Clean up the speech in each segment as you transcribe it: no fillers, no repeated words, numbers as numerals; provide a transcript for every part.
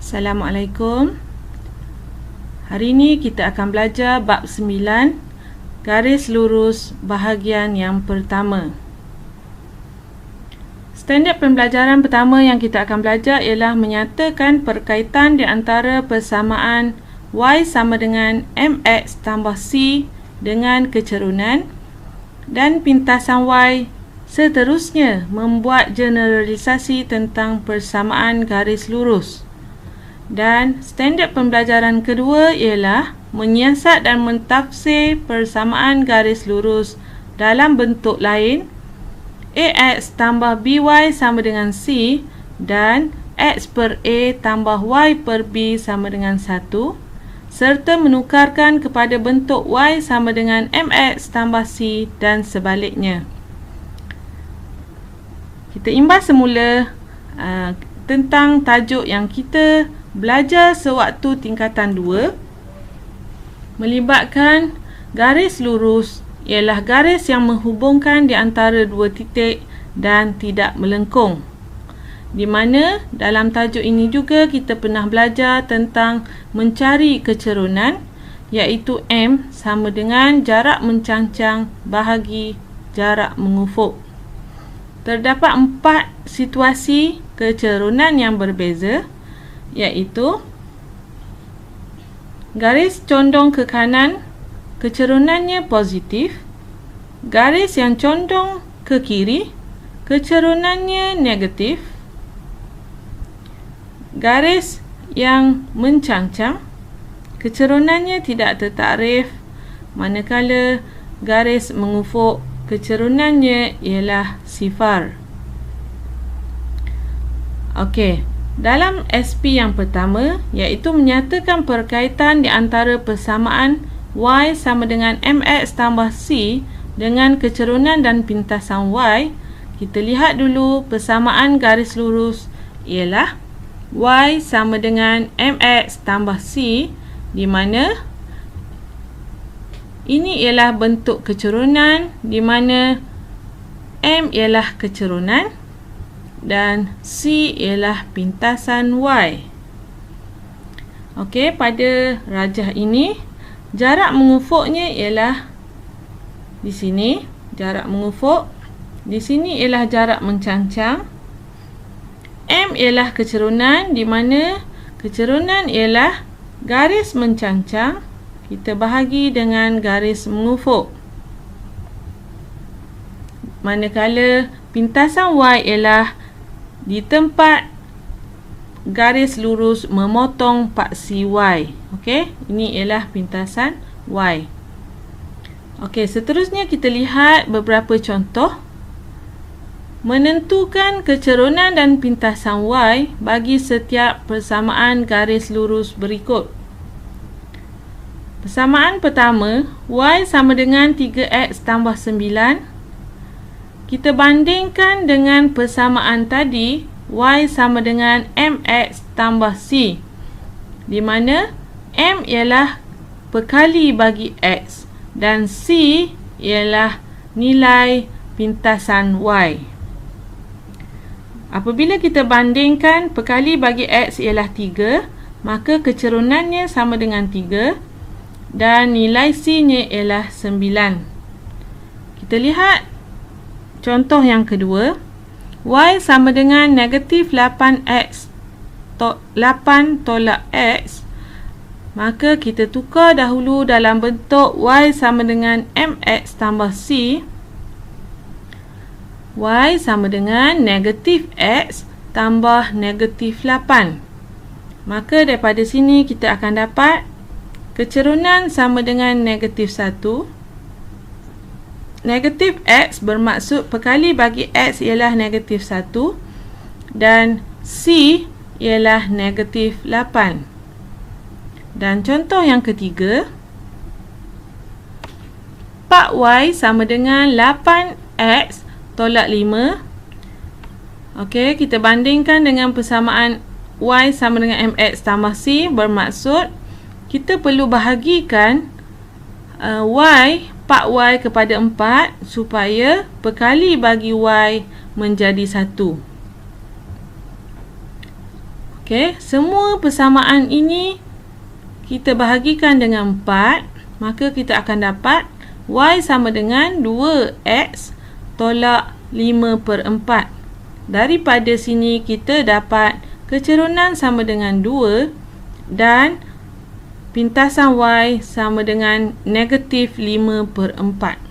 Assalamualaikum. Hari ini kita akan belajar bab 9, garis lurus bahagian yang pertama. Standard pembelajaran pertama yang kita akan belajar ialah menyatakan perkaitan di antara persamaan Y sama dengan MX tambah C dengan kecerunan dan pintasan Y. Seterusnya, membuat generalisasi tentang persamaan garis lurus. Dan standard pembelajaran kedua ialah menyiasat dan mentafsir persamaan garis lurus dalam bentuk lain. AX tambah BY sama dengan C dan X per A tambah Y per B sama dengan 1, serta menukarkan kepada bentuk Y sama dengan MX tambah C dan sebaliknya. Kita imbas semula tentang tajuk yang kita belajar sewaktu tingkatan 2, melibatkan garis lurus ialah garis yang menghubungkan di antara dua titik dan tidak melengkung. Di mana dalam tajuk ini juga kita pernah belajar tentang mencari kecerunan, iaitu M sama dengan jarak mencancang bahagi jarak mengufuk. Terdapat 4 situasi kecerunan yang berbeza, iaitu garis condong ke kanan, kecerunannya positif. Garis yang condong ke kiri, kecerunannya negatif. Garis yang mencangcang, kecerunannya tidak tertakrif, manakala garis mengufuk, kecerunannya ialah sifar. Okey, dalam SP yang pertama, iaitu menyatakan perkaitan di antara persamaan Y sama dengan MX tambah C dengan kecerunan dan pintasan Y, kita lihat dulu persamaan garis lurus ialah Y sama dengan MX tambah C, di mana ini ialah bentuk kecerunan, di mana M ialah kecerunan dan C ialah pintasan Y. Okey, pada rajah ini jarak mengufuknya ialah di sini, jarak mengufuk. Di sini ialah jarak mencancang. M ialah kecerunan, di mana kecerunan ialah garis mencancang kita bahagi dengan garis mengufuk. Manakala pintasan Y ialah di tempat garis lurus memotong paksi Y. Okey, ini ialah pintasan Y. Okey, seterusnya kita lihat beberapa contoh. Menentukan kecerunan dan pintasan Y bagi setiap persamaan garis lurus berikut. Persamaan pertama, Y sama dengan 3X tambah 9. Kita bandingkan dengan persamaan tadi, Y sama dengan MX tambah C, di mana M ialah perkali bagi X dan C ialah nilai pintasan Y. Apabila kita bandingkan, perkali bagi X ialah 3, maka kecerunannya sama dengan 3 dan nilai C-nya ialah 9. Kita lihat contoh yang kedua. Y sama dengan negatif 8X 8 tolak X. Maka kita tukar dahulu dalam bentuk Y sama dengan MX tambah C. Y sama dengan negatif X tambah negatif 8. Maka daripada sini kita akan dapat kecerunan sama dengan negatif 1. Negatif X bermaksud perkali bagi X ialah negatif 1 dan C ialah negatif 8. Dan contoh yang ketiga, 4Y sama dengan 8X tolak 5. Okey, kita bandingkan dengan persamaan Y sama dengan MX tambah C, bermaksud kita perlu bahagikan Y 4Y kepada 4 supaya perkali bagi Y menjadi 1. Okey, semua persamaan ini kita bahagikan dengan 4, maka kita akan dapat Y sama dengan 2X tolak 5/4. Daripada sini kita dapat kecerunan sama dengan 2 dan pintasan Y sama dengan negatif 5/4.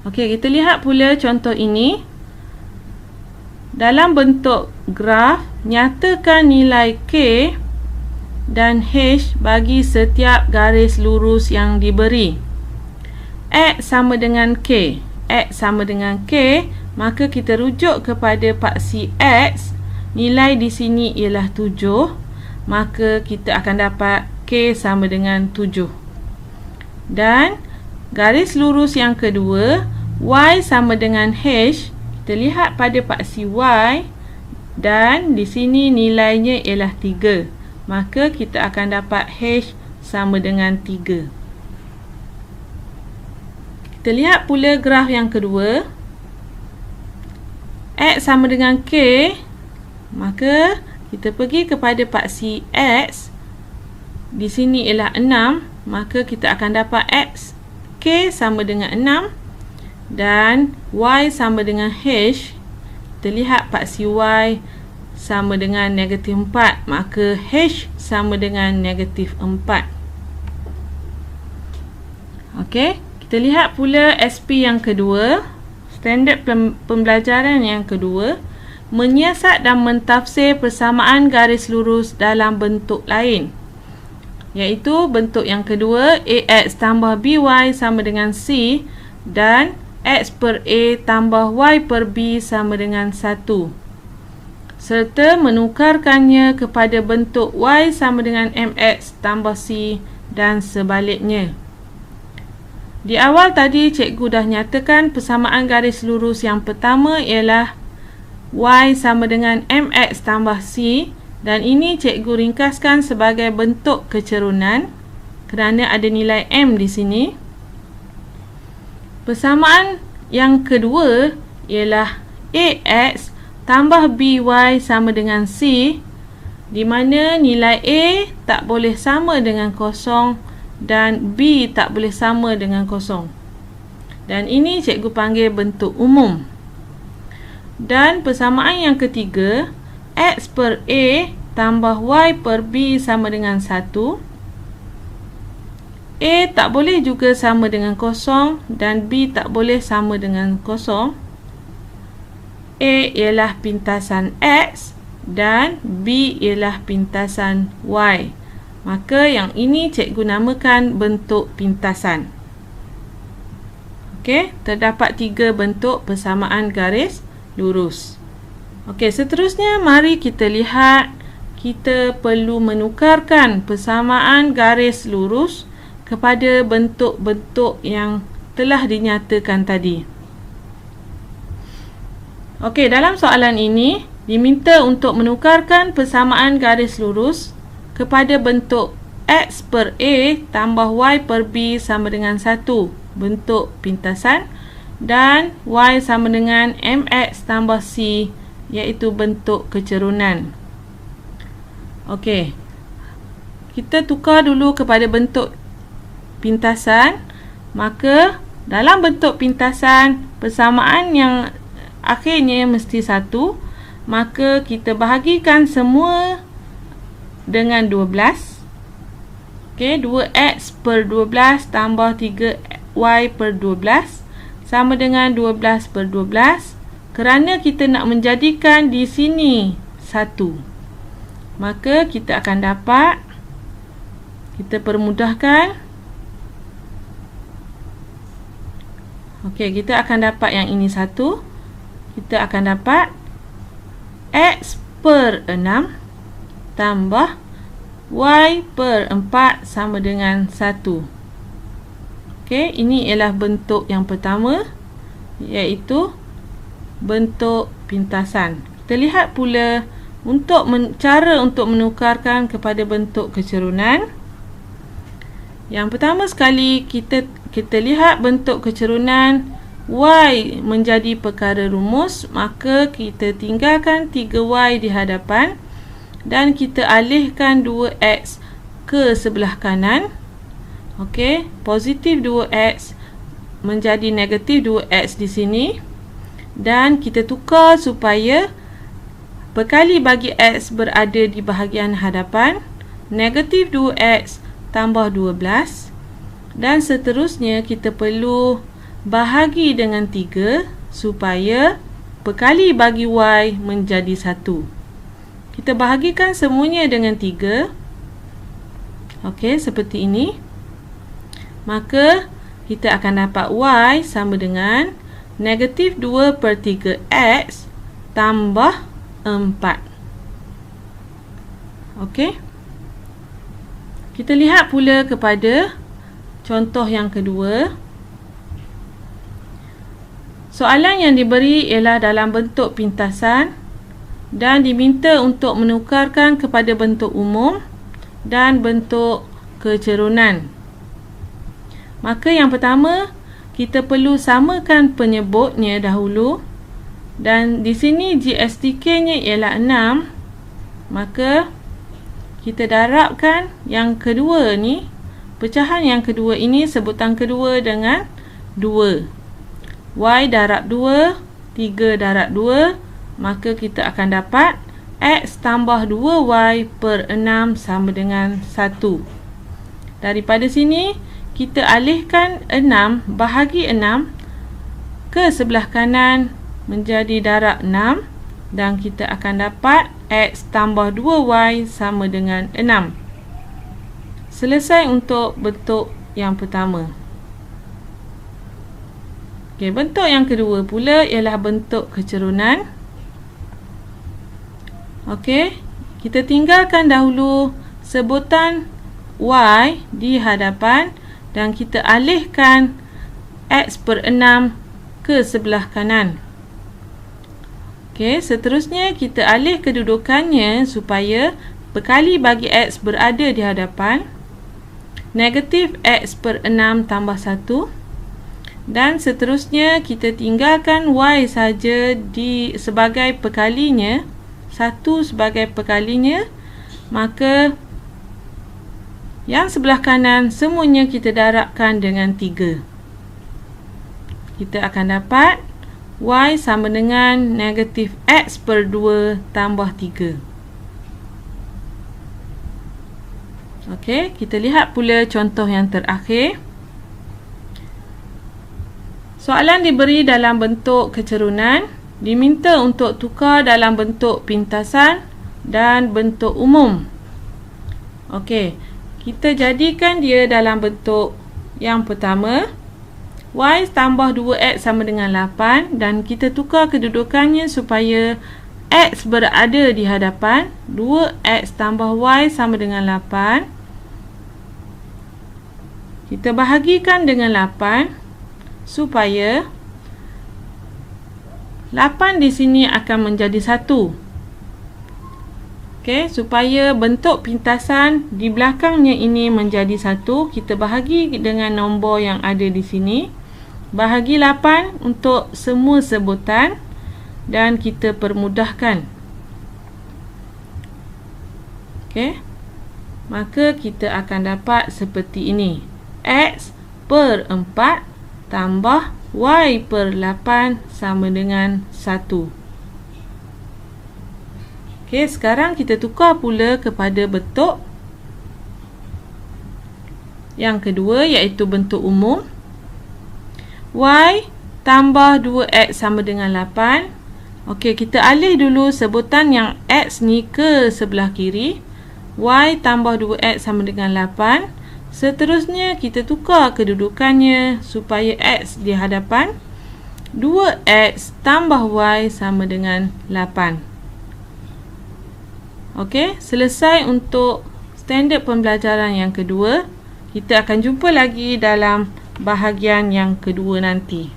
Okey, kita lihat pula contoh ini. Dalam bentuk graf, nyatakan nilai K dan H bagi setiap garis lurus yang diberi. X sama dengan K. X sama dengan K, maka kita rujuk kepada paksi X. Nilai di sini ialah 7, maka kita akan dapat K sama dengan 7. Dan garis lurus yang kedua, Y sama dengan H. Kita lihat pada paksi Y dan di sini nilainya ialah 3. Maka kita akan dapat H sama dengan 3. Kita lihat pula graf yang kedua. X sama dengan K. Maka kita pergi kepada paksi X. Di sini ialah 6. Maka kita akan dapat X K sama dengan 6. Dan Y sama dengan H. Kita lihat paksi Y sama dengan negatif 4. Maka H sama dengan negatif 4. Okey, kita lihat pula SP yang kedua. Standard pembelajaran yang kedua. Menyiasat dan mentafsir persamaan garis lurus dalam bentuk lain. Iaitu bentuk yang kedua, AX tambah BY sama dengan C. Dan X per A tambah Y per B sama dengan 1. Serta menukarkannya kepada bentuk Y sama dengan MX tambah C dan sebaliknya. Di awal tadi cikgu dah nyatakan persamaan garis lurus yang pertama ialah Y sama dengan MX tambah C. Dan ini cikgu ringkaskan sebagai bentuk kecerunan kerana ada nilai M di sini. Persamaan yang kedua ialah AX tambah BY sama dengan C, di mana nilai A tak boleh sama dengan kosong dan B tak boleh sama dengan kosong. Dan ini cikgu panggil bentuk umum. Dan persamaan yang ketiga, X per A tambah Y per B sama dengan 1. A tak boleh juga sama dengan kosong dan B tak boleh sama dengan kosong. A ialah pintasan X dan B ialah pintasan Y. Maka yang ini cikgu namakan bentuk pintasan. Okey, terdapat 3 bentuk persamaan garis lurus. Okey, seterusnya mari kita lihat kita perlu menukarkan persamaan garis lurus kepada bentuk-bentuk yang telah dinyatakan tadi. Okey, dalam soalan ini diminta untuk menukarkan persamaan garis lurus kepada bentuk X per A tambah Y per B sama dengan 1, bentuk pintasan, dan Y sama dengan MX tambah C, iaitu bentuk kecerunan. Okey, kita tukar dulu kepada bentuk pintasan. Maka dalam bentuk pintasan, persamaan yang akhirnya mesti 1. Maka kita bahagikan semua dengan 12. Okey, 2x per 12 tambah 3y per 12 sama dengan 12 per 12. Kerana kita nak menjadikan di sini 1, maka kita akan dapat, kita permudahkan. Okey, kita akan dapat yang ini 1. Kita akan dapat X per 6 tambah Y per 4 sama dengan 1. Okey, ini ialah bentuk yang pertama, iaitu bentuk pintasan. Kita lihat pula untuk cara untuk menukarkan kepada bentuk kecerunan. Yang pertama sekali kita lihat bentuk kecerunan Y menjadi perkara rumus, maka kita tinggalkan 3Y di hadapan dan kita alihkan 2X ke sebelah kanan. Okey, positif 2X menjadi negatif 2X di sini. Dan kita tukar supaya perkali bagi X berada di bahagian hadapan. Negatif 2X tambah 12. Dan seterusnya kita perlu bahagi dengan 3 supaya perkali bagi Y menjadi 1. Kita bahagikan semuanya dengan 3. Okey, seperti ini. Maka kita akan dapat Y sama dengan negatif 2/3X tambah 4. Okey. Kita lihat pula kepada contoh yang kedua. Soalan yang diberi ialah dalam bentuk pintasan dan diminta untuk menukarkan kepada bentuk umum dan bentuk kecerunan. Maka yang pertama, kita perlu samakan penyebutnya dahulu. Dan di sini GSTK-nya ialah 6. Maka kita darabkan yang kedua ni, pecahan yang kedua ini, sebutan kedua dengan 2. Y darab 2, 3 darab 2, maka kita akan dapat X tambah 2Y per 6 sama dengan 1. Daripada sini, kita alihkan 6 bahagi 6 ke sebelah kanan menjadi darab 6. Dan kita akan dapat X tambah 2Y sama dengan 6. Selesai untuk bentuk yang pertama. Okay, bentuk yang kedua pula ialah bentuk kecerunan. Okey, kita tinggalkan dahulu sebutan Y di hadapan dan kita alihkan X per 6 ke sebelah kanan. Okey, seterusnya kita alih kedudukannya supaya perkali bagi X berada di hadapan. Negatif X per 6 tambah 1. Dan seterusnya kita tinggalkan Y saja sebagai perkalinya, 1 sebagai perkalinya. Maka yang sebelah kanan semuanya kita darabkan dengan 3. Kita akan dapat Y sama dengan negatif X per 2 tambah 3. Okey, kita lihat pula contoh yang terakhir. Soalan diberi dalam bentuk kecerunan, diminta untuk tukar dalam bentuk pintasan dan bentuk umum. Okey, kita jadikan dia dalam bentuk yang pertama. Y tambah 2X sama dengan 8 dan kita tukar kedudukannya supaya X berada di hadapan. 2X tambah Y sama dengan 8. Kita bahagikan dengan 8 supaya 8 di sini akan menjadi 1. Okey, supaya bentuk pintasan di belakangnya ini menjadi 1, kita bahagi dengan nombor yang ada di sini. Bahagi 8 untuk semua sebutan dan kita permudahkan. Okey. Maka kita akan dapat seperti ini. X per 4 tambah Y per 8 sama dengan 1. Okey, sekarang kita tukar pula kepada bentuk yang kedua, iaitu bentuk umum. Y tambah 2X sama dengan 8. Okey, kita alih dulu sebutan yang X ni ke sebelah kiri. Y tambah 2X sama dengan 8. Seterusnya kita tukar kedudukannya supaya X di hadapan. 2X tambah Y sama dengan 8. Okey, selesai untuk standard pembelajaran yang kedua. Kita akan jumpa lagi dalam bahagian yang kedua nanti.